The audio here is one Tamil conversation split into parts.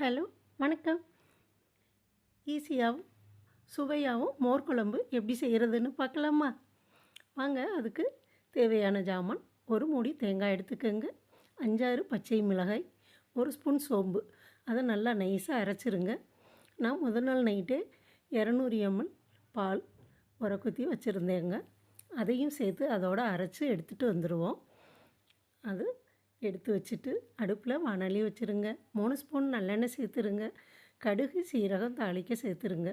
ஹலோ, வணக்கம். ஈஸியாகவும் சுவையாகவும் மோர் குழம்பு எப்படி செய்கிறதுன்னு பார்க்கலாமா? வாங்க. அதுக்கு தேவையான ஜாமான்: ஒரு மூடி தேங்காய் எடுத்துக்கோங்க, 5-6 பச்சை மிளகாய், 1 ஸ்பூன் சோம்பு. அதை நல்லா நைஸாக அரைச்சிருங்க. நான் முதல் நாள் நைட்டே 200 ml பால் உரக்குத்தி வச்சுருந்தேங்க. அதையும் சேர்த்து அதோடு அரைச்சி எடுத்துகிட்டு வந்துடுவோம். அது எடுத்து வச்சுட்டு அடுப்பில் வாணலி வச்சுருங்க. 3 ஸ்பூன் நல்லெண்ணெய் சேர்த்துருங்க. கடுகு சீரகம் தாளிக்க சேர்த்துருங்க.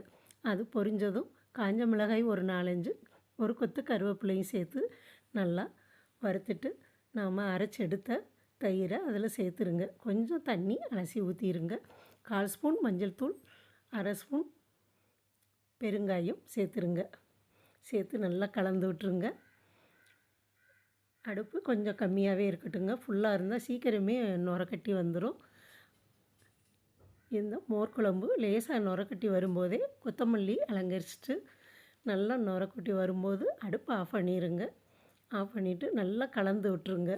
அது பொரிஞ்சதும் காஞ்ச மிளகாய் ஒரு 4-5, ஒரு கொத்து கருவேப்பிலையும் சேர்த்து நல்லா வறுத்துட்டு நாம் அரைச்சி எடுத்த தயிரை அதில் சேர்த்துருங்க. கொஞ்சம் தண்ணி அலசி ஊற்றிடுங்க. 1/4 ஸ்பூன் மஞ்சள் தூள், 1/2 ஸ்பூன் பெருங்காயம் சேர்த்துருங்க. சேர்த்து நல்லா கலந்து விட்டுருங்க. அடுப்பு கொஞ்சம் கம்மியாகவே இருக்கட்டுங்க. ஃபுல்லாக இருந்தால் சீக்கிரமே நுரக்கட்டி வந்துடும். இந்த மோர் குழம்பு லேசாக நுரக்கட்டி வரும்போதே கொத்தமல்லி அலங்கரிச்சிட்டு நல்லா நுரக்கட்டி வரும்போது அடுப்பை ஆஃப் பண்ணிடுங்க. ஆஃப் பண்ணிவிட்டு நல்லா கலந்து விட்டுருங்க.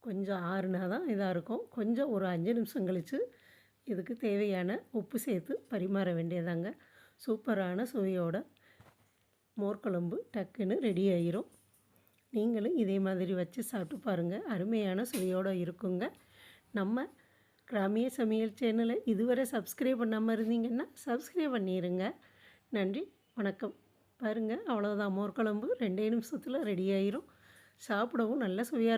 கொஞ்சம் ஆறுனா தான் இதாக இருக்கும். கொஞ்சம் ஒரு 5 நிமிஷம் கழித்து இதுக்கு தேவையான உப்பு சேர்த்து பரிமாற வேண்டியதாங்க. சூப்பரான சுவையோட மோர் குழம்பு டக்குன்னு ரெடி ஆகிரும். நீங்களும் இதே மாதிரி வச்சு சாப்பிட்டு பாருங்கள். அருமையான சுவையோடு இருக்குங்க. நம்ம கிராமிய சமையல் சேனலை இதுவரை சப்ஸ்கிரைப் பண்ணாமல் இருந்தீங்கன்னா சப்ஸ்கிரைப் பண்ணிடுங்க. நன்றி, வணக்கம். பாருங்கள், அவ்வளோதான். மோர் குழம்பு 2 நிமிஷத்தில் ரெடி ஆகிரும். சாப்பிடவும் நல்ல சுவையாக இருக்கும்.